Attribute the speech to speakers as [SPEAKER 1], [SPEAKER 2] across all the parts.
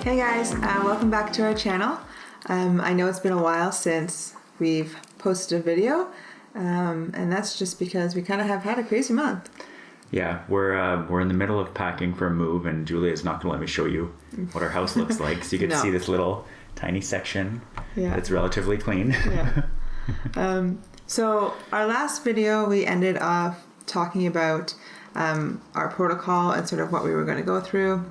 [SPEAKER 1] Hey guys, welcome back to our channel. I know it's been a while since we've posted a video, and that's just because we kind of have had a crazy month.
[SPEAKER 2] Yeah, we're in the middle of packing for a move, and Julia's not going to let me show you what our house looks like. So you get to see this little tiny section that's relatively clean.
[SPEAKER 1] Yeah. So our last video, we ended off talking about our protocol and sort of what we were going to go through,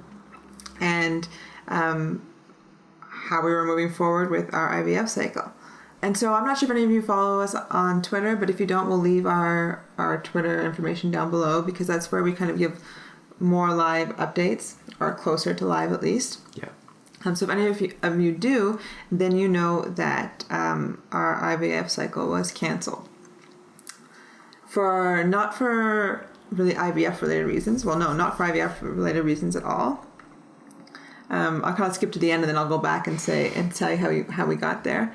[SPEAKER 1] and how we were moving forward with our IVF cycle. And so I'm not sure if any of you follow us on Twitter, but if you don't, we'll leave our Twitter information down below, because that's where we kind of give more live updates, or closer to live at least.
[SPEAKER 2] Yeah.
[SPEAKER 1] So if any of you do, then you know that our IVF cycle was canceled. Not for really IVF related reasons. Well, no, not for IVF related reasons at all. I'll kind of skip to the end and then I'll go back and tell you how we got there.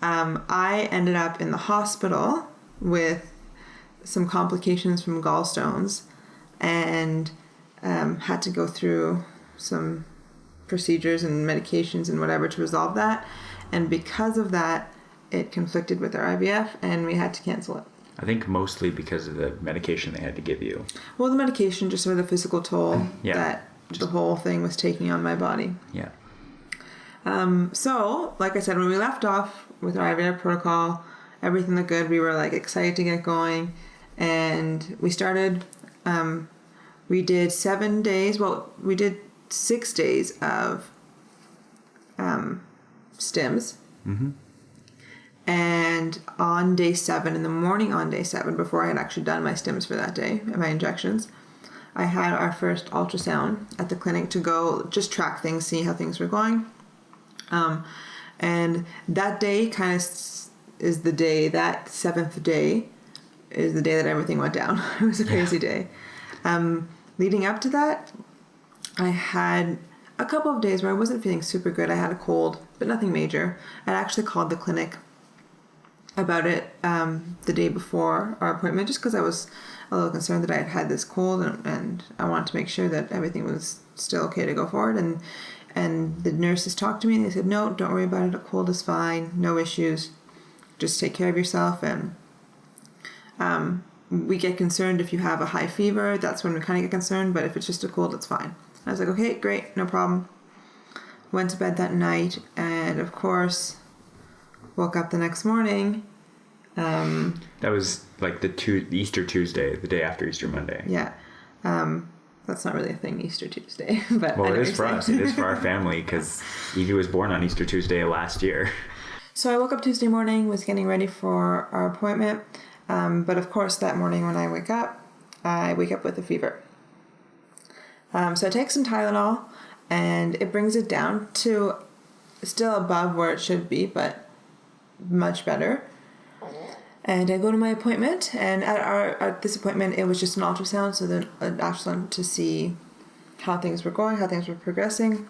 [SPEAKER 1] I ended up in the hospital with some complications from gallstones, and had to go through some procedures and medications and whatever to resolve that. And because of that, it conflicted with our IVF and we had to cancel it.
[SPEAKER 2] I think mostly because of the medication they had to give you.
[SPEAKER 1] Well, the medication, just sort of the physical toll that the whole thing was taking on my body.
[SPEAKER 2] Yeah.
[SPEAKER 1] So, like I said, when we left off with our IVF protocol, everything looked good. We were like excited to get going, and we started. We did 7 days. Well, we did 6 days of stims. Mm-hmm. And on day 7, in the morning on day 7, before I had actually done my stims for that day, my injections, I had our first ultrasound at the clinic to go just track things, see how things were going. And that day kind of is the day, that 7th day is the day that everything went down. It was a crazy day. Leading up to that, I had a couple of days where I wasn't feeling super good. I had a cold, but nothing major. I actually called the clinic about it the day before our appointment, just because I was a little concerned that I had had this cold, and I wanted to make sure that everything was still okay to go forward. And the nurses talked to me and they said, no, don't worry about it. A cold is fine. No issues. Just take care of yourself. And we get concerned if you have a high fever. That's when we kind of get concerned. But if it's just a cold, it's fine. I was like, okay, great. No problem. Went to bed that night. And of course, woke up the next morning.
[SPEAKER 2] That was like the Easter Tuesday, the day after Easter Monday.
[SPEAKER 1] Yeah. That's not really a thing, Easter Tuesday. But
[SPEAKER 2] well, it is for us. It is for our family, because Evie was born on Easter Tuesday last year.
[SPEAKER 1] So I woke up Tuesday morning, was getting ready for our appointment. But of course, that morning when I wake up with a fever. So I take some Tylenol, and it brings it down to still above where it should be, but much better. And I go to my appointment, and at this appointment, it was just an ultrasound, so then an ultrasound to see how things were going, how things were progressing.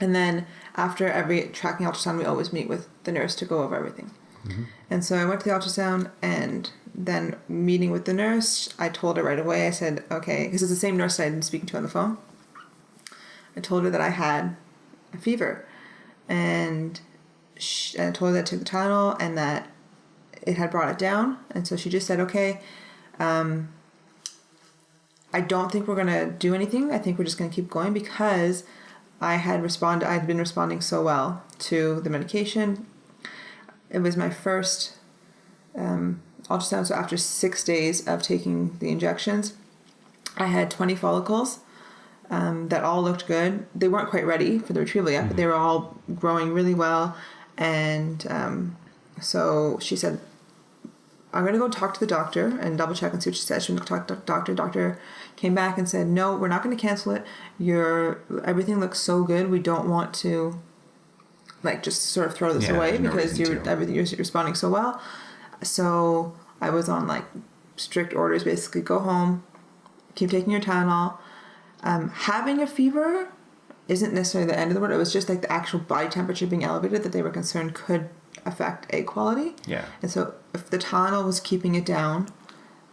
[SPEAKER 1] And then after every tracking ultrasound, we always meet with the nurse to go over everything. Mm-hmm. And so I went to the ultrasound, and then meeting with the nurse, I told her right away, I said, okay, because it's the same nurse I'd been speaking to on the phone. I told her that I had a fever, and I told her that I took the Tylenol and that it had brought it down. And so she just said, okay, I don't think we're going to do anything. I think we're just going to keep going, because I had been responding so well to the medication. It was my first ultrasound. So after 6 days of taking the injections, I had 20 follicles that all looked good. They weren't quite ready for the retrieval yet, but they were all growing really well. And so she said, I'm going to go talk to the doctor and double check and see what she says. She went to talk to the doctor. Doctor came back and said, no, we're not going to cancel it. Everything looks so good. We don't want to just sort of throw this away, because you're responding so well. So I was on strict orders, basically go home, keep taking your Tylenol. Having a fever isn't necessarily the end of the world. It was just the actual body temperature being elevated that they were concerned could affect egg quality.
[SPEAKER 2] Yeah.
[SPEAKER 1] And so if the Tylenol was keeping it down,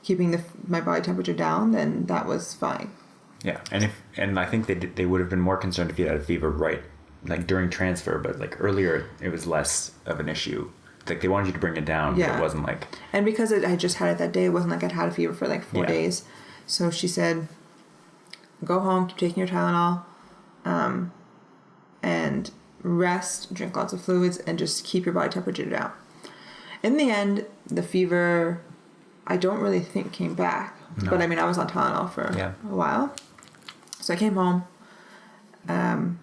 [SPEAKER 1] keeping my body temperature down, then that was fine.
[SPEAKER 2] Yeah, and I think they would have been more concerned if you had a fever right like during transfer, but like earlier it was less of an issue. Like they wanted you to bring it down, but it wasn't like...
[SPEAKER 1] And because I just had it that day, it wasn't like I'd had a fever for like 4 days. So she said, go home, keep taking your Tylenol, and rest, drink lots of fluids, and just keep your body temperature down. In the end, the fever, I don't really think came back. No. But I mean, I was on Tylenol for a while. So I came home.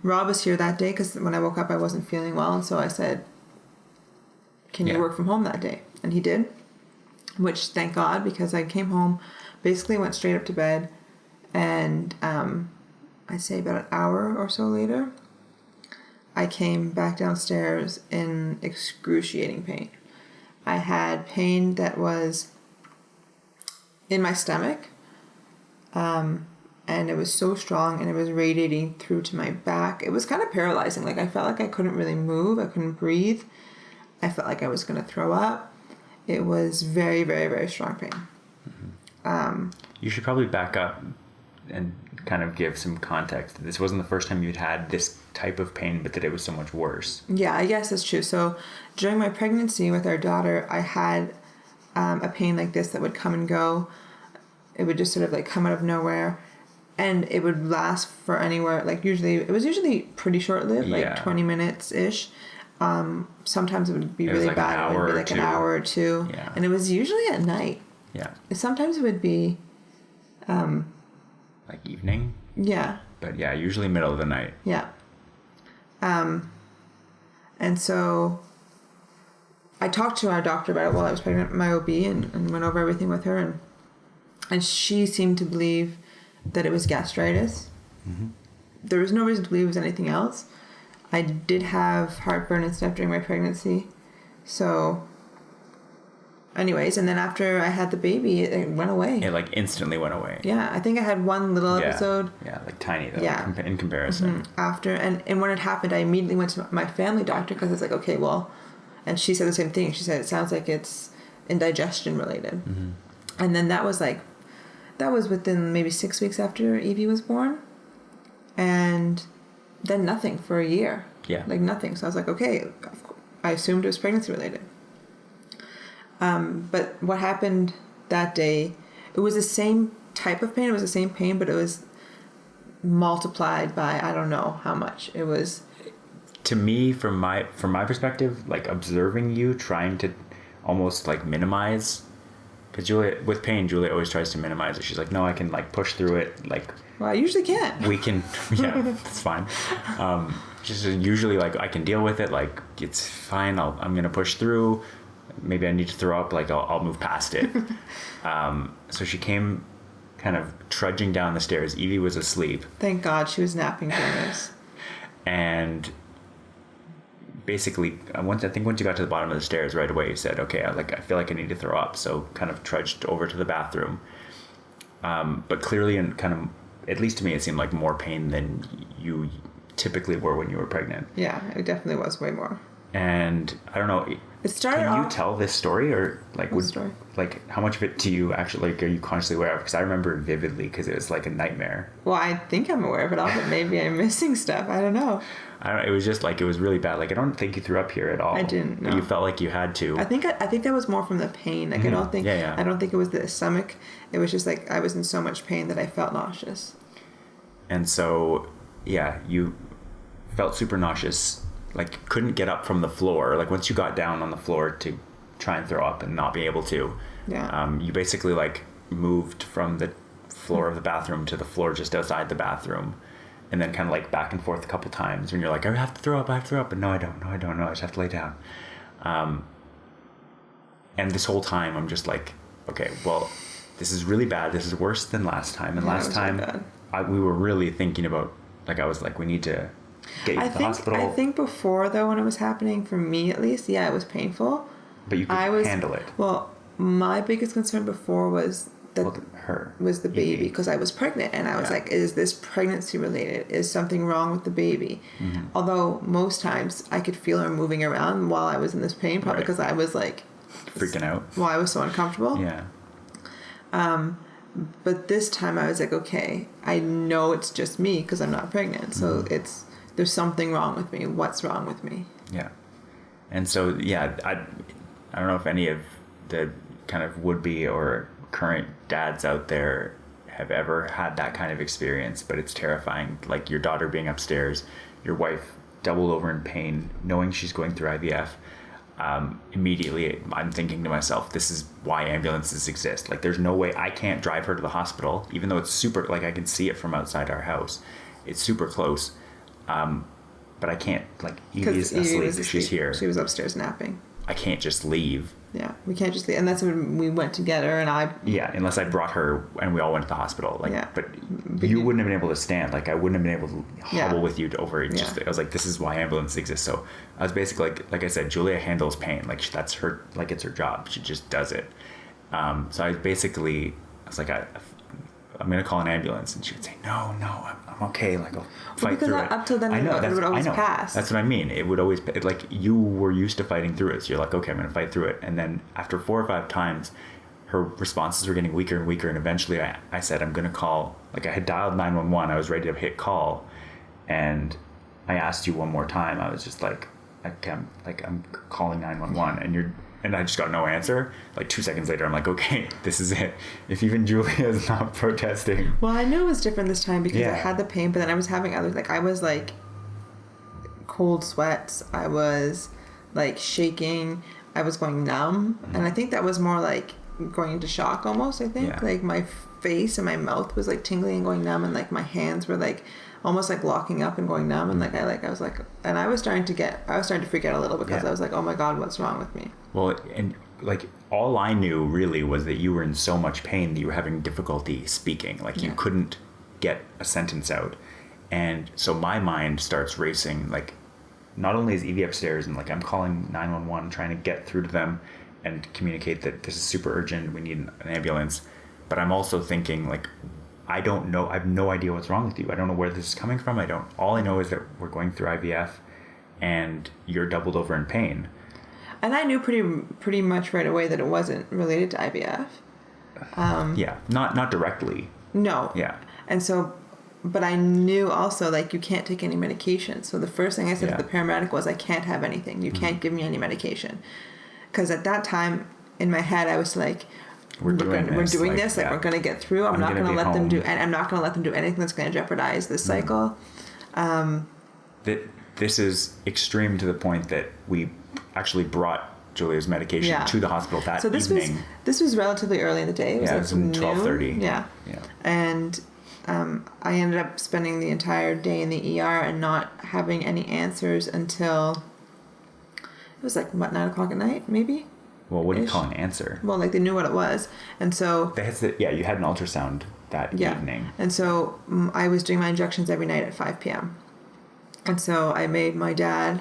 [SPEAKER 1] Rob was here that day because when I woke up, I wasn't feeling well. And so I said, can you work from home that day? And he did, which thank God, because I came home, basically went straight up to bed. And I'd say about an hour or so later, I came back downstairs in excruciating pain. I had pain that was in my stomach, and it was so strong, and it was radiating through to my back. It was kind of paralyzing. Like I felt like I couldn't really move. I couldn't breathe. I felt like I was going to throw up. It was very, very, very strong pain. Mm-hmm.
[SPEAKER 2] You should probably back up and kind of give some context. This wasn't the first time you'd had this type of pain, but that it was so much worse.
[SPEAKER 1] Yeah, I guess that's true. So during my pregnancy with our daughter, I had a pain like this that would come and go. It would just sort of like come out of nowhere, and it would last for anywhere, like it was usually pretty short-lived, like 20 minutes-ish. Sometimes it would be really
[SPEAKER 2] like
[SPEAKER 1] bad. It would be like an hour or two.
[SPEAKER 2] Yeah.
[SPEAKER 1] And it was usually at night.
[SPEAKER 2] Yeah.
[SPEAKER 1] Sometimes it would be...
[SPEAKER 2] like evening?
[SPEAKER 1] Yeah.
[SPEAKER 2] But yeah, usually middle of the night.
[SPEAKER 1] Yeah. And so I talked to our doctor about it while I was pregnant with my OB and went over everything with her. And she seemed to believe that it was gastritis. Mm-hmm. There was no reason to believe it was anything else. I did have heartburn and stuff during my pregnancy. So anyways, and then after I had the baby, it went away.
[SPEAKER 2] It like instantly went away.
[SPEAKER 1] Yeah, I think I had one little episode.
[SPEAKER 2] Yeah, like tiny though, in comparison.
[SPEAKER 1] Mm-hmm. After, and when it happened, I immediately went to my family doctor because it's like, okay, well, and she said the same thing. She said, it sounds like it's indigestion related. Mm-hmm. And then that was within maybe 6 weeks after Evie was born. And then nothing for a year.
[SPEAKER 2] Yeah.
[SPEAKER 1] Like nothing. So I was like, okay, I assumed it was pregnancy related. But what happened that day, it was the same type of pain. It was the same pain, but it was multiplied by, I don't know how much. It was...
[SPEAKER 2] To me, from my perspective, like observing you trying to almost like minimize... Because with pain, Julia always tries to minimize it. She's like, no, I can like push through it. Like...
[SPEAKER 1] Well, I usually can't.
[SPEAKER 2] We can... Yeah, it's fine. Just usually like I can deal with it. Like it's fine. I'm going to push through. Maybe I need to throw up, like I'll move past it. So she came kind of trudging down the stairs. Evie was asleep.
[SPEAKER 1] Thank God she was napping during this.
[SPEAKER 2] And basically, once you got to the bottom of the stairs right away, you said, okay, I feel like I need to throw up. So kind of trudged over to the bathroom. But clearly, and kind of, at least to me, it seemed like more pain than you typically were when you were pregnant.
[SPEAKER 1] Yeah, it definitely was way more.
[SPEAKER 2] And I don't know...
[SPEAKER 1] It started
[SPEAKER 2] Can you tell this story, or like
[SPEAKER 1] story?
[SPEAKER 2] Like how much of it do you actually like? Are you consciously aware of? Because I remember it vividly because it was like a nightmare.
[SPEAKER 1] Well, I think I'm aware of it all, but maybe I'm missing stuff. I don't know.
[SPEAKER 2] It was just like it was really bad. Like I don't think you threw up here at all.
[SPEAKER 1] I didn't. No.
[SPEAKER 2] You felt like you had to.
[SPEAKER 1] I think that was more from the pain. Like I don't think. Yeah. I don't think it was the stomach. It was just like I was in so much pain that I felt nauseous.
[SPEAKER 2] And so, yeah, you felt super nauseous. Like couldn't get up from the floor. Like once you got down on the floor to try and throw up and not be able to. Yeah. You basically like moved from the floor of the bathroom to the floor just outside the bathroom, and then kind of like back and forth a couple times when you're like, I have to throw up, but no, I don't. No, I just have to lay down. And this whole time I'm just like, okay, well, this is really bad. This is worse than last time. And last time we were really thinking about, like, I was like, we need to get you to the hospital.
[SPEAKER 1] I think before, though, when it was happening, for me at least, it was painful.
[SPEAKER 2] But you could handle it.
[SPEAKER 1] Well, my biggest concern before was the baby, because I was pregnant, and I was like, is this pregnancy related? Is something wrong with the baby? Mm-hmm. Although most times I could feel her moving around while I was in this pain, probably because I was like
[SPEAKER 2] freaking out.
[SPEAKER 1] Well, I was so uncomfortable.
[SPEAKER 2] Yeah.
[SPEAKER 1] But this time I was like, okay, I know it's just me because I'm not pregnant, so there's something wrong with me. What's wrong with me?
[SPEAKER 2] Yeah. And so, yeah, I don't know if any of the kind of would-be or current dads out there have ever had that kind of experience, but it's terrifying. Like your daughter being upstairs, your wife doubled over in pain, knowing she's going through IVF. Immediately I'm thinking to myself, this is why ambulances exist. Like there's no way I can't drive her to the hospital, even though it's super, like I can see it from outside our house. It's super close. But I can't, like, Evie is asleep. She's here.
[SPEAKER 1] She was upstairs napping.
[SPEAKER 2] I can't just leave.
[SPEAKER 1] Yeah, we can't just leave. And that's when we went together and I...
[SPEAKER 2] Yeah, unless I brought her and we all went to the hospital. Like, yeah. But you wouldn't have been able to stand. Like, I wouldn't have been able to hobble with you over it. Just, I was like, this is why ambulances exist. So I was basically, like I said, Julia handles pain. Like, that's her, like, it's her job. She just does it. So I was like, I'm going to call an ambulance. And she would say, no, I'm okay. Like, I'll fight through it.
[SPEAKER 1] Up till then, it would always pass.
[SPEAKER 2] That's what I mean. It would always, like, you were used to fighting through it. So you're like, okay, I'm going to fight through it. And then after 4 or 5 times, her responses were getting weaker and weaker. And eventually I said, I'm going to call, like, I had dialed 911. I was ready to hit call. And I asked you one more time. I was just like, I'm calling 911. And I just got no answer. Like 2 seconds later, I'm like, okay, this is it. If even Julia is not protesting.
[SPEAKER 1] Well, I knew it was different this time because I had the pain, but then I was having others. Like I was like cold sweats. I was like shaking. I was going numb. Mm-hmm. And I think that was more like going into shock almost, I think. Yeah. Like my face and my mouth was like tingling and going numb. And like my hands were like almost like locking up and going numb. And I was like, and I was starting to freak out a little because I was like, oh my God, what's wrong with me?
[SPEAKER 2] Well, and like all I knew really was that you were in so much pain that you were having difficulty speaking. Like you couldn't get a sentence out. And so my mind starts racing. Like not only is Evie upstairs and like I'm calling 911, trying to get through to them and communicate that this is super urgent. We need an ambulance. But I'm also thinking like, I don't know. I have no idea what's wrong with you. I don't know where this is coming from. All I know is that we're going through IVF and you're doubled over in pain.
[SPEAKER 1] And I knew pretty much right away that it wasn't related to IVF.
[SPEAKER 2] Not directly.
[SPEAKER 1] No.
[SPEAKER 2] Yeah.
[SPEAKER 1] And so, but I knew also like you can't take any medication. So the first thing I said to the paramedic was, I can't have anything. You can't give me any medication. Because at that time in my head, I was like, we're doing this. Like we're going to get through. I'm not going to let them do, and I'm not going to let them do anything that's going to jeopardize this cycle.
[SPEAKER 2] This is extreme to the point that we actually brought Julia's medication to the hospital that evening.
[SPEAKER 1] This was relatively early in the day. It was
[SPEAKER 2] in 12:30.
[SPEAKER 1] Yeah. And I ended up spending the entire day in the ER and not having any answers until it was like 9 o'clock at night, maybe.
[SPEAKER 2] Well, what do you call an answer?
[SPEAKER 1] Well, like they knew what it was, and so
[SPEAKER 2] you had an ultrasound that evening,
[SPEAKER 1] and so I was doing my injections every night at 5 p.m. And so I made my dad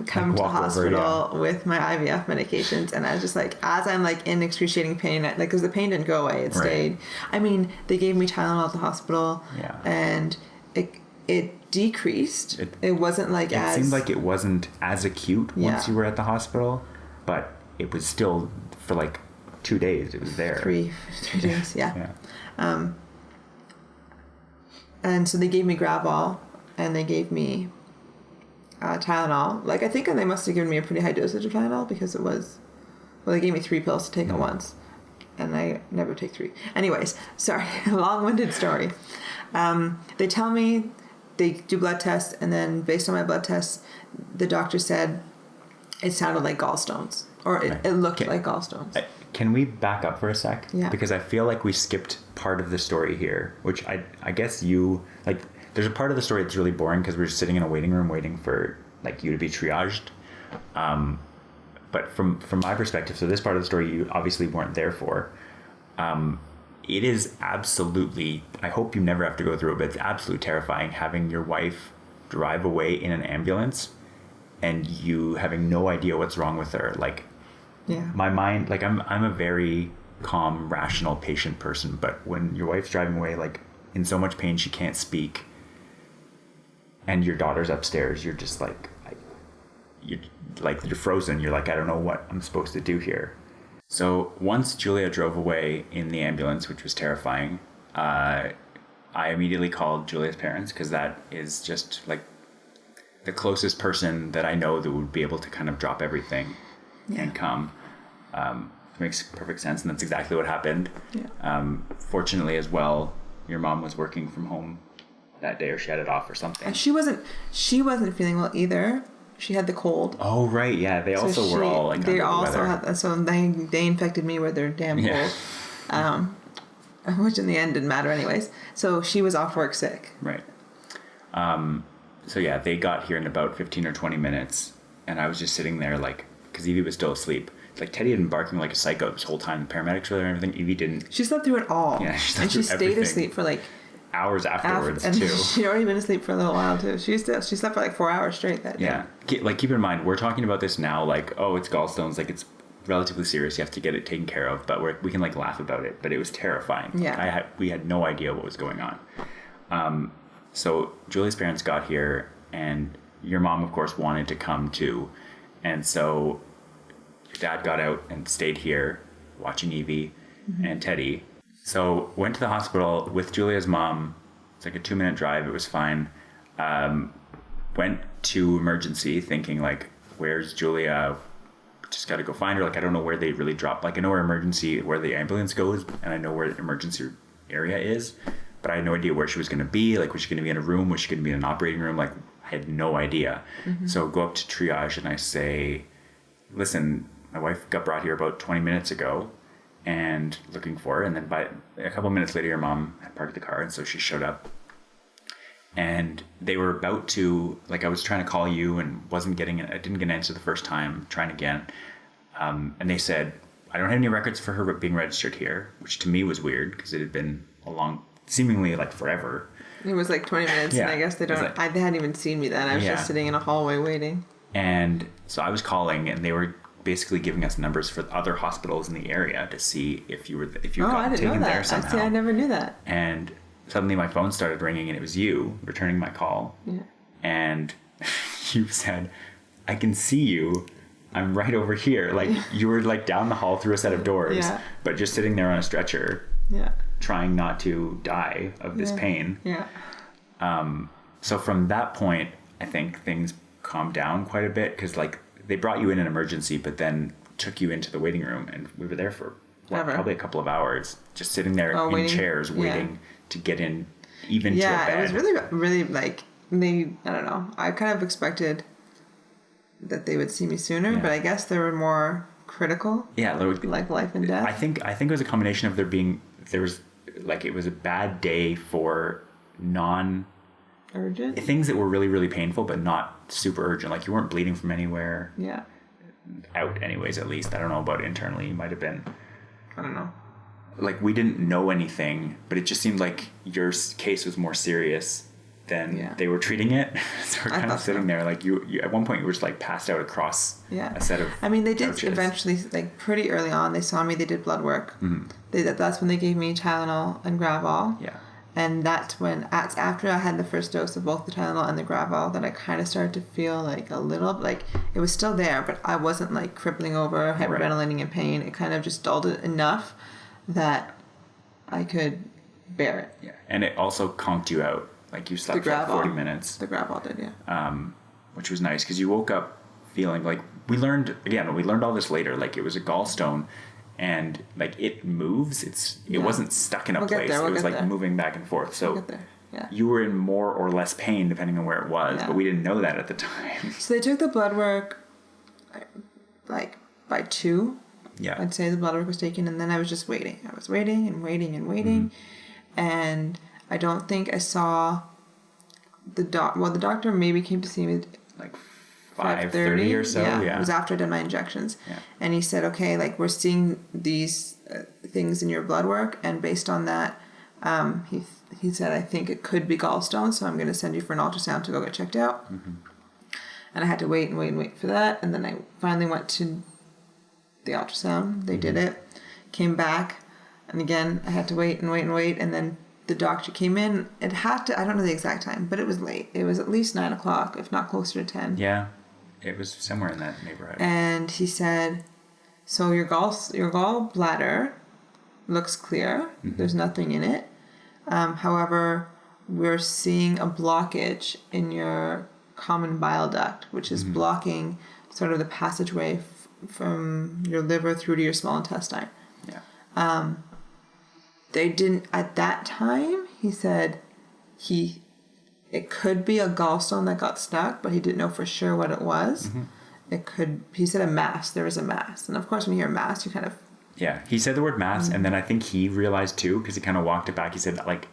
[SPEAKER 1] come to the hospital with my IVF medications, and I was just like, as I'm like in excruciating pain, like because the pain didn't go away, it stayed. I mean, they gave me Tylenol at the hospital, and it decreased. It wasn't like
[SPEAKER 2] it seemed like it wasn't as acute once you were at the hospital, but it was still for like 2 days. It was there. 3
[SPEAKER 1] days, and so they gave me Gravol and they gave me Tylenol. Like I think they must have given me a pretty high dosage of Tylenol because it was. Well, they gave me 3 pills to take at once, and I never take 3. Anyways, sorry, long-winded story. They tell me they do blood tests, and then based on my blood tests, the doctor said it sounded like gallstones. Or it looked like gallstones.
[SPEAKER 2] Can we back up for a sec?
[SPEAKER 1] Yeah.
[SPEAKER 2] Because I feel like we skipped part of the story here, which I guess you, like, there's a part of the story that's really boring because we're just sitting in a waiting room waiting for, like, you to be triaged. But from my perspective, so this part of the story you obviously weren't there for. It is absolutely, I hope you never have to go through it, but it's absolutely terrifying having your wife drive away in an ambulance and you having no idea what's wrong with her. Like, my mind, like I'm a very calm, rational, patient person, but when your wife's driving away, like in so much pain she can't speak, and your daughter's upstairs, you're just like, you're frozen. You're like, I don't know what I'm supposed to do here. So once Julia drove away in the ambulance, which was terrifying, I immediately called Julia's parents because that is just like the closest person that I know that would be able to kind of drop everything and come. Makes perfect sense, and that's exactly what happened. Fortunately as well, your mom was working from home that day, or she had it off or something.
[SPEAKER 1] And she wasn't feeling well either. She had the cold.
[SPEAKER 2] Oh right, yeah. They also were all like
[SPEAKER 1] they
[SPEAKER 2] under
[SPEAKER 1] also
[SPEAKER 2] the weather.
[SPEAKER 1] so they infected me with their damn cold, which in the end didn't matter anyways. So she was off work sick.
[SPEAKER 2] Right. So yeah, they got here in about 15 or 20 minutes, and I was just sitting there like, because Evie was still asleep. Like Teddy had been barking like a psycho this whole time. The paramedics were there and everything. Evie didn't.
[SPEAKER 1] She slept through it all.
[SPEAKER 2] Yeah,
[SPEAKER 1] she stayed asleep for like
[SPEAKER 2] hours afterwards
[SPEAKER 1] and
[SPEAKER 2] too.
[SPEAKER 1] She'd already been asleep for a little while too. She slept for like 4 hours straight that day.
[SPEAKER 2] Yeah, like keep in mind, we're talking about this now like, oh, it's gallstones, like it's relatively serious. You have to get it taken care of, but we can like laugh about it. But it was terrifying.
[SPEAKER 1] Yeah,
[SPEAKER 2] we had no idea what was going on. So Julie's parents got here, and your mom, of course, wanted to come too, and so your dad got out and stayed here watching Evie and Teddy. So went to the hospital with Julia's mom. It's like a 2-minute drive. It was fine. Went to emergency thinking like, where's Julia? Just got to go find her. Like, I don't know where they really drop. Like, I know where the ambulance goes, and I know where the emergency area is, but I had no idea where she was going to be. Like, was she going to be in a room? Was she going to be in an operating room? Like, I had no idea. So go up to triage and I say, listen, my wife got brought here about 20 minutes ago and looking for her. And then by a couple minutes later, your mom had parked the car. And so she showed up, and they were about to, like, I was trying to call you and I didn't get an answer the first time, trying again. And they said, I don't have any records for her being registered here, which to me was weird because it had been seemingly like forever.
[SPEAKER 1] It was like 20 minutes, and I guess they hadn't even seen me then. I was just sitting in a hallway waiting. And
[SPEAKER 2] so I was calling, and they were basically giving us numbers for other hospitals in the area to see if you got taken there somehow.
[SPEAKER 1] I never knew that.
[SPEAKER 2] And suddenly my phone started ringing, and it was you returning my call. Yeah. And you said, I can see you. I'm right over here. Like, you were like down the hall through a set of doors, but just sitting there on a stretcher. Yeah. Trying not to die of this pain. Yeah. So from that point, I think things calmed down quite a bit, because like they brought you in an emergency, but then took you into the waiting room, and we were there for probably a couple of hours, just sitting there in chairs waiting to get in even to a bed.
[SPEAKER 1] Yeah, it was really, really like I don't know. I kind of expected that they would see me sooner, but I guess they were more critical. Yeah, like life and death.
[SPEAKER 2] I think it was a combination of it was a bad day for urgent things that were really, really painful, but not super urgent. Like, you weren't bleeding from anywhere. Yeah. Out anyways, at least. I don't know about internally. You might have been.
[SPEAKER 1] I don't know.
[SPEAKER 2] Like, we didn't know anything, but it just seemed like your case was more serious than they were treating it. So we're kind of sitting there, like, you at one point you were just like passed out across a set of
[SPEAKER 1] I mean, they did
[SPEAKER 2] couches.
[SPEAKER 1] Eventually, like pretty early on, they saw me, they did blood work. That's when they gave me Tylenol and Gravol. Yeah. And that's after I had the first dose of both the Tylenol and the Gravol that I kind of started to feel like a little, like it was still there, but I wasn't like crippling over, hyperventilating in pain. It kind of just dulled it enough that I could bear it. Yeah.
[SPEAKER 2] And it also conked you out. Like, you slept for like 40 minutes.
[SPEAKER 1] The Gravol did, yeah.
[SPEAKER 2] Which was nice, because you woke up feeling like, we learned all this later, like it was a gallstone, and like it moves. It wasn't stuck in a place. It was like moving back and forth. So you were in more or less pain depending on where it was, but we didn't know that at the time.
[SPEAKER 1] So they took the blood work like by 2. Yeah. I'd say the blood work was taken, and then I was just waiting. I was waiting and waiting and waiting. And I don't think I saw the doctor maybe came to see me
[SPEAKER 2] like 5:30 or so. Yeah.
[SPEAKER 1] It was after I did my injections. Yeah. And he said, okay, like, we're seeing these things in your blood work, and based on that, he said, I think it could be gallstones, so I'm going to send you for an ultrasound to go get checked out. And I had to wait for that, and then I finally went to the ultrasound. They did it, came back, and again, I had to wait, and then the doctor came in. It had to, I don't know the exact time, but it was late. It was at least 9 o'clock, if not closer to 10.
[SPEAKER 2] Yeah, it was somewhere in that neighborhood.
[SPEAKER 1] And he said, so your gallbladder looks clear. There's nothing in it. However, we're seeing a blockage in your common bile duct, which is blocking sort of the passageway from your liver through to your small intestine.
[SPEAKER 2] Yeah.
[SPEAKER 1] They didn't, at that time, he said it could be a gallstone that got stuck, but he didn't know for sure what it was. He said a mass. There was a mass. And of course, when you hear mass, you kind of...
[SPEAKER 2] Yeah, he said the word mass, and then I think he realized too, because he kind of walked it back. He said, like,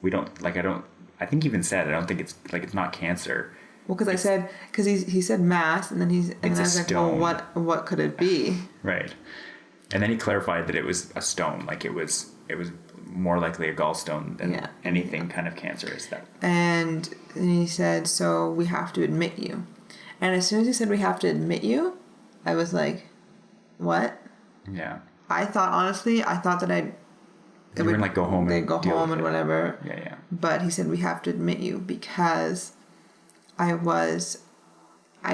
[SPEAKER 2] I think he even said, I don't think it's, like, it's not cancer.
[SPEAKER 1] Well, because he said mass, and then I was like, well, what could it be?
[SPEAKER 2] Right. And then he clarified that it was a stone, like it was more likely a gallstone than anything kind of cancerous.
[SPEAKER 1] And he said, so we have to admit you. And as soon as he said we have to admit you, I was like, what?
[SPEAKER 2] Yeah.
[SPEAKER 1] I thought that
[SPEAKER 2] you were like, go home.
[SPEAKER 1] They'd go home and whatever.
[SPEAKER 2] Yeah.
[SPEAKER 1] But he said we have to admit you because I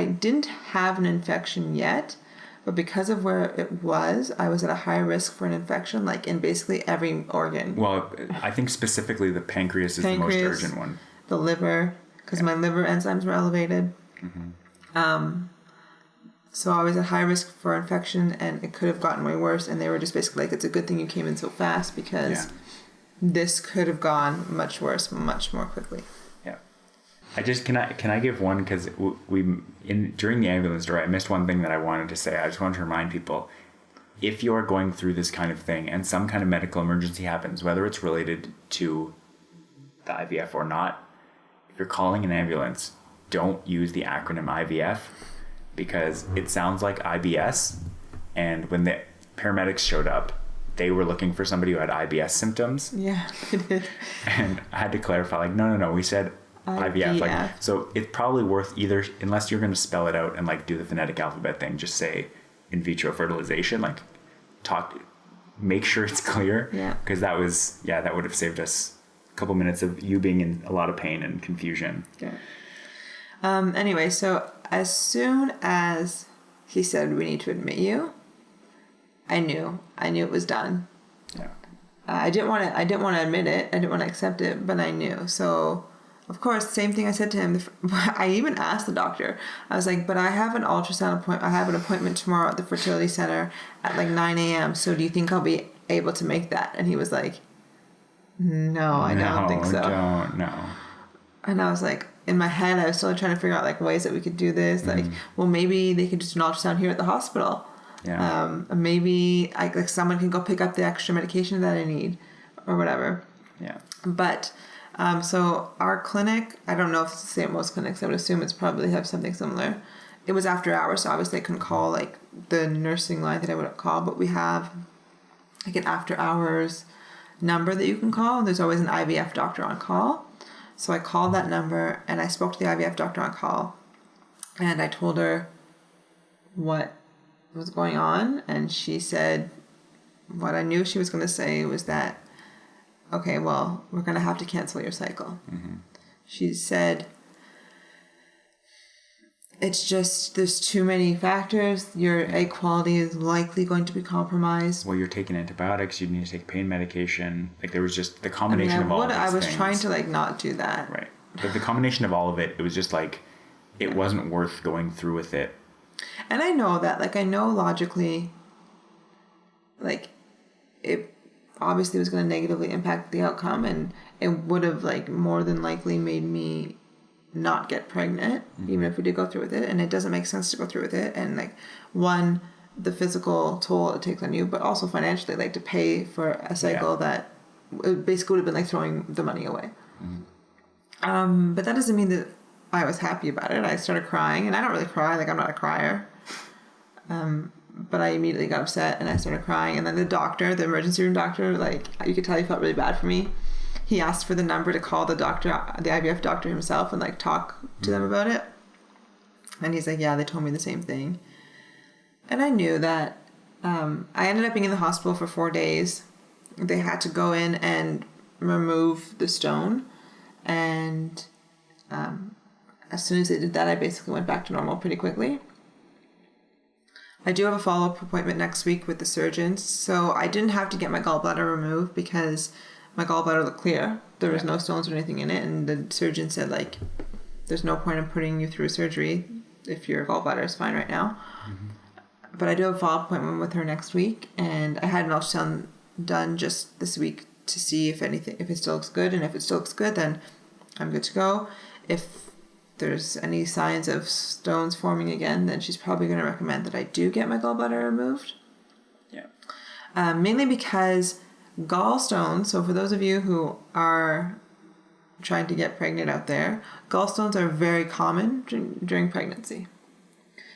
[SPEAKER 1] didn't have an infection yet, but because of where it was, I was at a high risk for an infection, like in basically every organ.
[SPEAKER 2] Well, I think specifically the pancreas is the most urgent one.
[SPEAKER 1] The liver, because my liver enzymes were elevated. So I was at high risk for infection, and it could have gotten way worse. And they were just basically like, it's a good thing you came in so fast because this could have gone much worse, much more quickly.
[SPEAKER 2] Yeah. Can I give one, because during the ambulance story, I missed one thing that I wanted to say. I just wanted to remind people, if you are going through this kind of thing and some kind of medical emergency happens, whether it's related to the IVF or not, if you're calling an ambulance, don't use the acronym IVF, because it sounds like IBS. And when the paramedics showed up, they were looking for somebody who had IBS symptoms.
[SPEAKER 1] Yeah, they did.
[SPEAKER 2] And I had to clarify, like, no, we said IVF. Like, so it's probably worth either, unless you're going to spell it out and like do the phonetic alphabet thing, just say in vitro fertilization, like make sure it's clear.
[SPEAKER 1] Yeah.
[SPEAKER 2] Because that would have saved us a couple minutes of you being in a lot of pain and confusion.
[SPEAKER 1] Yeah. Anyway, so as soon as he said, we need to admit you, I knew it was done.
[SPEAKER 2] Yeah.
[SPEAKER 1] I didn't want to admit it. I didn't want to accept it, but I knew. So, of course, same thing I said to him. I even asked the doctor. I was like, but I have an ultrasound appointment. I have an appointment tomorrow at the fertility center at like 9 a.m. So do you think I'll be able to make that? And he was like, no, I don't think so.
[SPEAKER 2] No.
[SPEAKER 1] And I was like, in my head, I was still trying to figure out like ways that we could do this. Like, well, maybe they could just do an ultrasound here at the hospital.
[SPEAKER 2] Yeah.
[SPEAKER 1] Maybe like someone can go pick up the extra medication that I need, or whatever.
[SPEAKER 2] Yeah.
[SPEAKER 1] But so our clinic, I don't know if it's the same at most clinics. I would assume it's probably have something similar. It was after hours, so obviously I couldn't call like the nursing line that I would call. But we have like an after hours number that you can call. There's always an IVF doctor on call. So I called that number and I spoke to the IVF doctor on call, and I told her what was going on, and she said what I knew she was going to say was that, okay, well, we're going to have to cancel your cycle. She said, it's just, there's too many factors. Your egg quality is likely going to be compromised.
[SPEAKER 2] Well, you're taking antibiotics. You need to take pain medication. Like, there was just the combination of all of these
[SPEAKER 1] I was
[SPEAKER 2] things.
[SPEAKER 1] trying to like not do that.
[SPEAKER 2] Right. But the combination of all of it, it was just like, it wasn't worth going through with it.
[SPEAKER 1] And I know that, like, I know logically, like, it obviously was going to negatively impact the outcome, and it would have, like, more than likely made me not get pregnant, even if we did go through with it. And it doesn't make sense to go through with it. And, like, one, the physical toll it takes on you, but also financially, like, to pay for a cycle that it basically would have been like throwing the money away. But that doesn't mean that I was happy about it. I started crying, and I don't really cry. Like, I'm not a crier. But I immediately got upset, and I started crying. And then the emergency room doctor, like, you could tell he felt really bad for me. He asked for the number to call the IVF doctor himself, and like talk to them about it. And he's like, yeah, they told me the same thing. And I knew that I ended up being in the hospital for 4 days. They had to go in and remove the stone. And as soon as they did that, I basically went back to normal pretty quickly. I do have a follow-up appointment next week with the surgeons. So I didn't have to get my gallbladder removed because my gallbladder looked clear. There was no stones or anything in it. And the surgeon said, like, there's no point in putting you through surgery if your gallbladder is fine right now. But I do have a follow-up appointment with her next week, and I had an ultrasound done just this week to see if it still looks good, and if it still looks good, then I'm good to go. If there's any signs of stones forming again, then she's probably going to recommend that I do get my gallbladder removed. Yeah. Mainly because gallstones, so for those of you who are trying to get pregnant out there, gallstones are very common during pregnancy.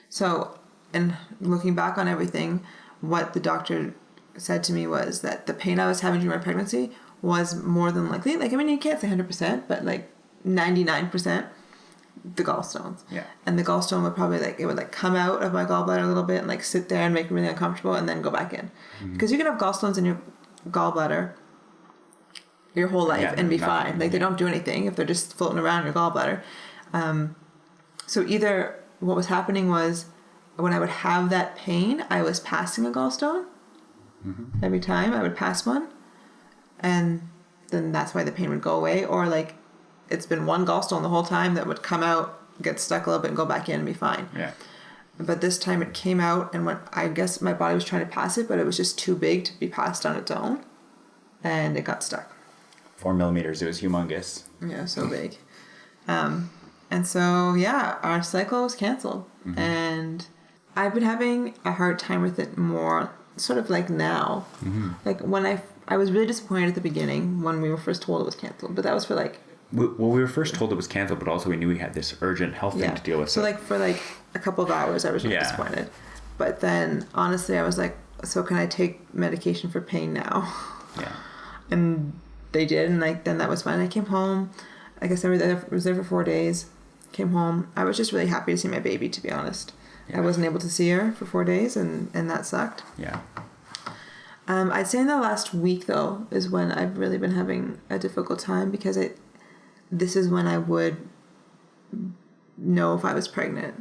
[SPEAKER 1] So, and looking back on everything, what the doctor said to me was that the pain I was having during my pregnancy was more than likely, like, I mean, you can't say 100%, but like 99% the gallstones.
[SPEAKER 2] Yeah.
[SPEAKER 1] And the gallstone would probably it would come out of my gallbladder a little bit and like sit there and make me really uncomfortable and then go back in. Because you can have gallstones in your gallbladder your whole life and be fine. Like, they don't do anything if they're just floating around your gallbladder. So either what was happening was when I would have that pain, I was passing a gallstone. Every time I would pass one, and then that's why the pain would go away. Or like, it's been one gallstone the whole time that would come out, get stuck a little bit, and go back in and be fine. Yeah. But this time it came out, and I guess my body was trying to pass it, but it was just too big to be passed on its own, and it got stuck.
[SPEAKER 2] 4 millimeters. It was humongous.
[SPEAKER 1] Yeah, so big. And so yeah, our cycle was canceled, and I've been having a hard time with it more. Sort of like now, like when I was really disappointed at the beginning when we were first told it was canceled, but that was for like.
[SPEAKER 2] We were first told it was canceled, but also we knew we had this urgent health thing to deal with.
[SPEAKER 1] So like for like a couple of hours, I was really disappointed, but then honestly, I was like, so can I take medication for pain now? Yeah. And they did, and like then that was fine. I came home. I guess I was there for 4 days. Came home. I was just really happy to see my baby, to be honest. Yeah. I wasn't able to see her for 4 days, and that sucked. Yeah. I'd say in the last week, though, is when I've really been having a difficult time, because this is when I would know if I was pregnant.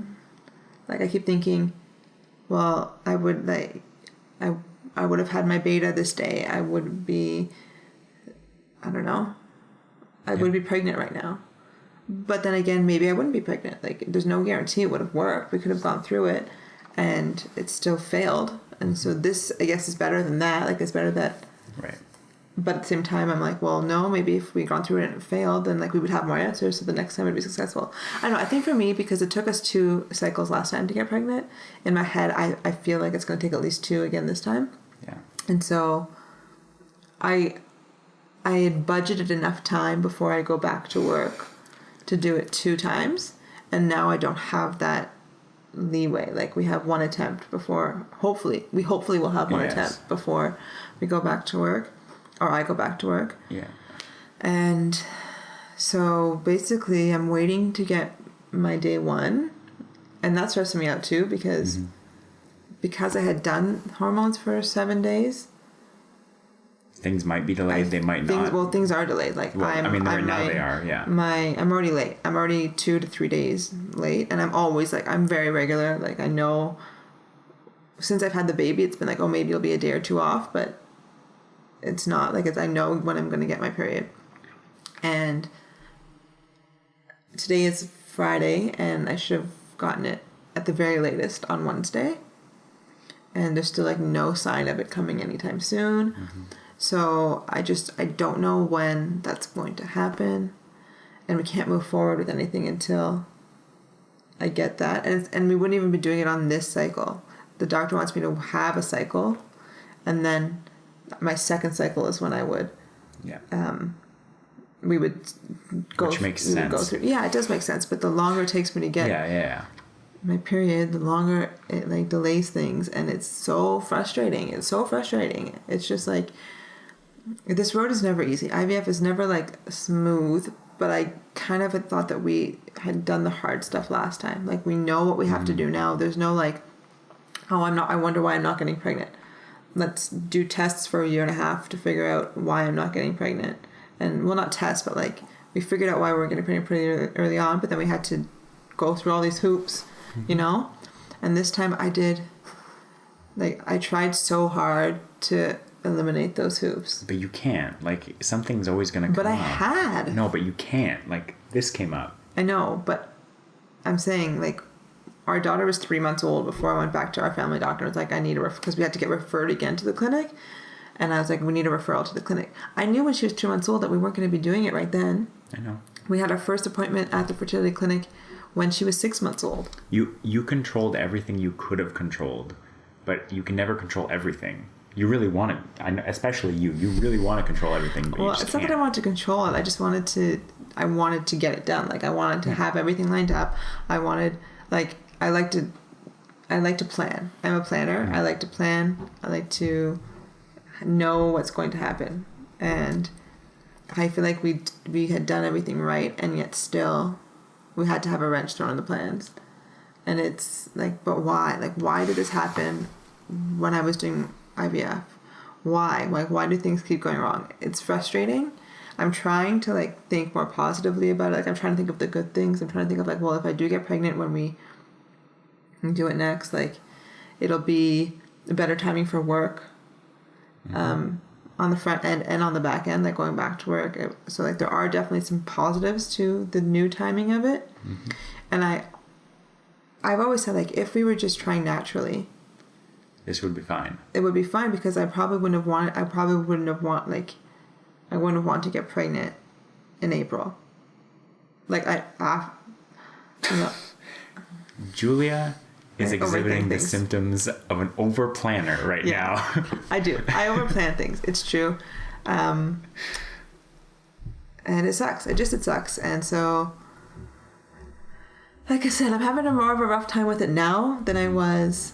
[SPEAKER 1] Like, I keep thinking, well, I would have had my beta this day. I would be, I don't know. I would be pregnant right now. But then again, maybe I wouldn't be pregnant. Like, there's no guarantee it would have worked. We could have gone through it, and it still failed. And so this, I guess, is better than that. Like, it's better that... Right. But at the same time, I'm like, well, no, maybe if we'd gone through it and it failed, then, like, we would have more answers, so the next time it would be successful. I don't know. I think for me, because it took us 2 cycles last time to get pregnant, in my head, I feel like it's going to take at least 2 again this time. Yeah. And so I had budgeted enough time before I go back to work to do it 2 times, and now I don't have that leeway. Like, we have 1 attempt before, hopefully we'll have 1 attempt before we go back to work, or I go back to work. Yeah. And so basically I'm waiting to get my day 1, and that's stressing me out too, because I had done hormones for 7 days.
[SPEAKER 2] Things might be delayed. They might not.
[SPEAKER 1] Well, things are delayed. Like,
[SPEAKER 2] they are. Yeah.
[SPEAKER 1] I'm already late. I'm already 2 to 3 days late, and I'm always like, I'm very regular. Like, I know since I've had the baby, it's been like, oh, maybe it'll be a day or 2 off, but it's not. Like, I know when I'm going to get my period. And today is Friday, and I should have gotten it at the very latest on Wednesday. And there's still like no sign of it coming anytime soon. So I don't know when that's going to happen, and we can't move forward with anything until I get that. And we wouldn't even be doing it on this cycle. The doctor wants me to have a cycle, and then my second cycle is when I would. Yeah. We would go.
[SPEAKER 2] Which makes sense.
[SPEAKER 1] Yeah, it does make sense. But the longer it takes me to get my period, the longer it like delays things, and it's so frustrating. It's just like, this road is never easy. IVF is never like smooth, but I kind of had thought that we had done the hard stuff last time. Like, we know what we have to do now. There's no like, oh, I wonder why I'm not getting pregnant. Let's do tests for 1.5 years to figure out why I'm not getting pregnant. And, well, not tests, but like, we figured out why we were getting pregnant pretty early on, but then we had to go through all these hoops, you know? And this time I tried so hard to eliminate those hoops.
[SPEAKER 2] But you can't. Like, something's always going to come up.
[SPEAKER 1] But I had.
[SPEAKER 2] No, but you can't. Like, this came up.
[SPEAKER 1] I know, but I'm saying, like, our daughter was 3 months old before I went back to our family doctor. It's like, I need a because we had to get referred again to the clinic. And I was like, we need a referral to the clinic. I knew when she was 2 months old that we weren't going to be doing it right then.
[SPEAKER 2] I know.
[SPEAKER 1] We had our first appointment at the fertility clinic when she was 6 months old.
[SPEAKER 2] You controlled everything you could have controlled, but you can never control everything. You really want to, especially you really want to control everything, but
[SPEAKER 1] well,
[SPEAKER 2] you just
[SPEAKER 1] it's not
[SPEAKER 2] can't.
[SPEAKER 1] that I wanted to control it. I just wanted to get it done. Like, I wanted to have everything lined up. I like to plan. I'm a planner.
[SPEAKER 2] Mm-hmm.
[SPEAKER 1] I like to plan. I like to know what's going to happen. And I feel like we had done everything right, and yet still we had to have a wrench thrown in the plans. And it's like, but why? Like, why did this happen when I was doing IVF? Why? Like, why do things keep going wrong? It's frustrating. I'm trying to, like, think more positively about it. Like, I'm trying to think of the good things. I'm trying to think of, like, well, if I do get pregnant when we do it next, like, it'll be a better timing for work. On the front end and on the back end, like going back to work. So, like, there are definitely some positives to the new timing of it. Mm-hmm. And I've always said, like, if we were just trying naturally,
[SPEAKER 2] this would be fine.
[SPEAKER 1] It would be fine, because I wouldn't want to get pregnant in April. Like,
[SPEAKER 2] Julia is exhibiting the symptoms of an over planner right now.
[SPEAKER 1] I do. I overplan things. It's true. And it sucks. It sucks. And so, like I said, I'm having more of a rough time with it now than I was,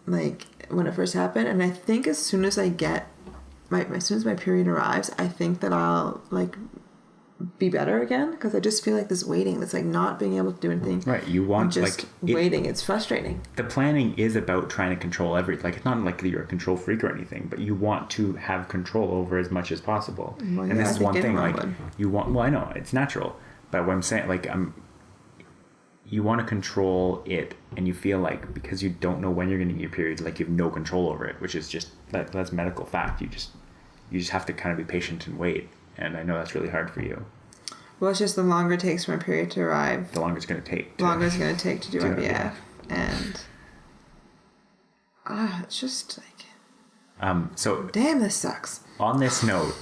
[SPEAKER 1] like, when it first happened. And I think as soon as my period arrives, I think that I'll, like, be better again, because I just feel like this waiting, that's like not being able to do anything.
[SPEAKER 2] Right, you want
[SPEAKER 1] just
[SPEAKER 2] like
[SPEAKER 1] waiting. It's frustrating.
[SPEAKER 2] The planning is about trying to control everything. Like, it's not like you're a control freak or anything, but you want to have control over as much as possible. Well, and this is one thing. Like, you want. Well, I know it's natural, but what I'm saying, like, you want to control it, and you feel like because you don't know when you're going to get your period, like, you have no control over it, which is just that's medical fact. You just have to kind of be patient and wait. And I know that's really hard for you. Well,
[SPEAKER 1] it's just the longer it takes for my period to arrive,
[SPEAKER 2] the longer it's going to take.
[SPEAKER 1] The longer it's going to take to do IVF. And it's just like...
[SPEAKER 2] So
[SPEAKER 1] damn, this sucks.
[SPEAKER 2] On this note,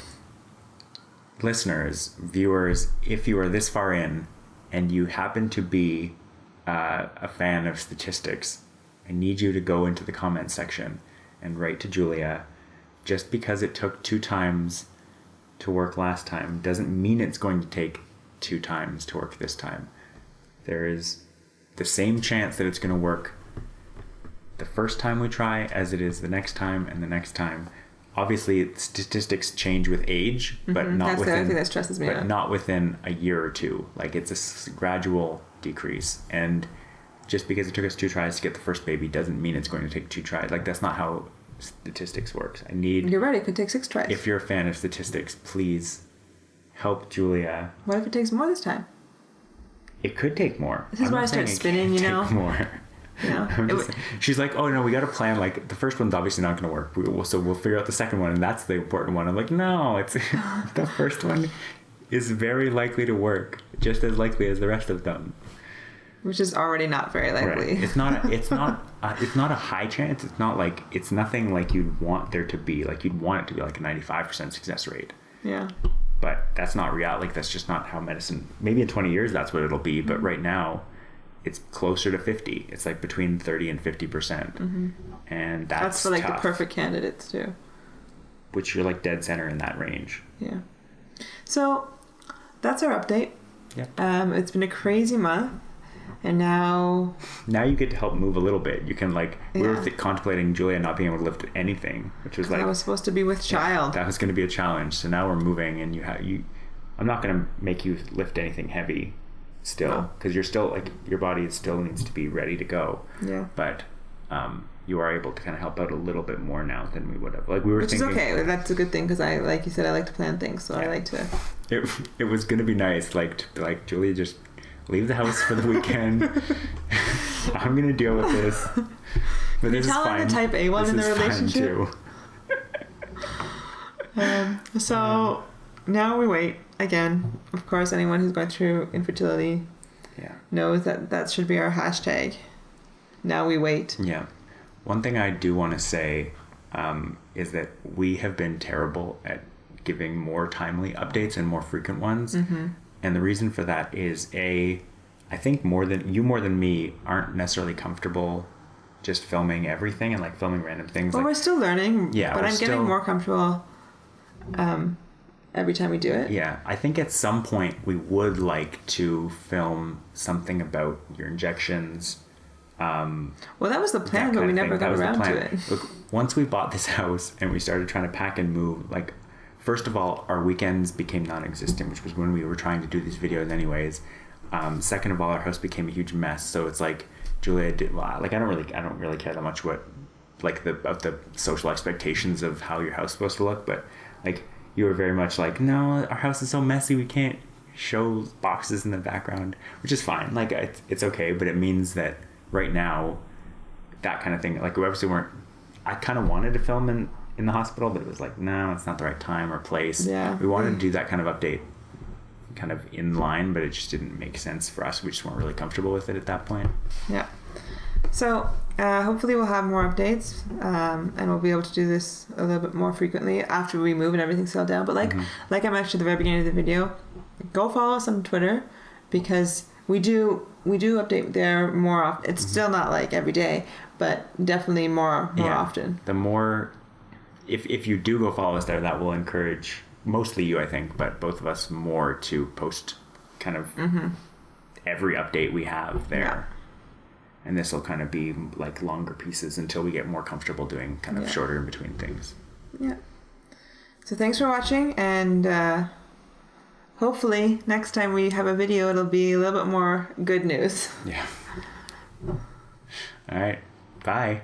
[SPEAKER 2] listeners, viewers, if you are this far in and you happen to be a fan of statistics, I need you to go into the comments section and write to Julia. Just because it took 2 times to work last time doesn't mean it's going to take 2 times to work this time. There is the same chance that it's going to work the first time we try as it is the next time and the next time. Obviously, statistics change with age, but not within. That's the other thing that stresses me out. Not within a year or 2. Like, it's a gradual decrease, and just because it took us 2 tries to get the first baby doesn't mean it's going to take 2 tries. Like, that's not how statistics works. You're right, it could take 6 tries. If you're a fan of statistics, please help Julia.
[SPEAKER 1] What if it takes more this time?
[SPEAKER 2] It could take more.
[SPEAKER 1] This is why I start spinning,
[SPEAKER 2] more.
[SPEAKER 1] Yeah.
[SPEAKER 2] She's like, oh no, we got to plan, like, the first one's obviously not going to work, so we'll figure out the second one, and that's the important one. I'm like, no, it's the first one is very likely to work, just as likely as the rest of them.
[SPEAKER 1] Which is already not very likely.
[SPEAKER 2] Right. It's not a high chance. It's not like, it's nothing like you'd want there to be. Like, you'd want it to be like a 95% success rate. Yeah. But that's not reality. Like, that's just not how medicine, maybe in 20 years that's what it'll be. But right now it's closer to 50. It's like between 30 and 50%. Mm-hmm. And that's
[SPEAKER 1] for, like,
[SPEAKER 2] tough.
[SPEAKER 1] The perfect candidates too.
[SPEAKER 2] Which you're, like, dead center in that range.
[SPEAKER 1] Yeah. So that's our update. Yeah. It's been a crazy month. And now
[SPEAKER 2] you get to help move a little bit. You can, like, we were contemplating Julia not being able to lift anything, which was like,
[SPEAKER 1] I was supposed to be with child.
[SPEAKER 2] That was going to be a challenge. So now we're moving, and I'm not going to make you lift anything heavy still, because you're still, like, your body still needs to be ready to go. Yeah. But you are able to kind of help out a little bit more now than we would have. Like, we were thinking,
[SPEAKER 1] which is okay. That's a good thing, because I, like you said, I like to plan things, so I like to.
[SPEAKER 2] It was going to be nice, like, to be like, Julia, just leave the house for the weekend. I'm gonna deal with this. But this is fine.
[SPEAKER 1] The type A one in the relationship. So now we wait. again, of course, anyone who's going through infertility knows that should be our hashtag. Now we wait.
[SPEAKER 2] Yeah. One thing I do want to say is that we have been terrible at giving more timely updates and more frequent ones. Mm-hmm. And the reason for that is I think more than me aren't necessarily comfortable just filming everything and like filming random things.
[SPEAKER 1] Well, we're still learning.
[SPEAKER 2] Yeah,
[SPEAKER 1] but I'm getting more comfortable every time we do it.
[SPEAKER 2] Yeah, I think at some point we would like to film something about your injections.
[SPEAKER 1] Well, that was the plan, but we never got around to it.
[SPEAKER 2] Look, once we bought this house and we started trying to pack and move, like, first of all, our weekends became non-existent, which was when we were trying to do these videos anyways. Second of all, our house became a huge mess. So it's like Julia did, like, I don't really care that much what, like, about the social expectations of how your house is supposed to look, but like, you were very much like, no, our house is so messy, we can't show boxes in the background, which is fine. Like, it's okay, but it means that right now, that kind of thing, like, we obviously I kind of wanted to film in the hospital, but it was like, no, it's not the right time or place.
[SPEAKER 1] Yeah.
[SPEAKER 2] We wanted to do that kind of update kind of in line, but it just didn't make sense for us. We just weren't really comfortable with it at that point.
[SPEAKER 1] Yeah. So hopefully we'll have more updates and we'll be able to do this a little bit more frequently after we move and everything's settled down. But like I mentioned at the very beginning of the video, go follow us on Twitter because we do update there more often. It's still not like every day, but definitely more often.
[SPEAKER 2] The more, if you do go follow us there, that will encourage mostly you, I think, but both of us more to post kind of every update we have there. Yeah. And this will kind of be like longer pieces until we get more comfortable doing kind of shorter in between things. Yeah.
[SPEAKER 1] So thanks for watching, and hopefully next time we have a video, it'll be a little bit more good news.
[SPEAKER 2] Yeah. All right. Bye.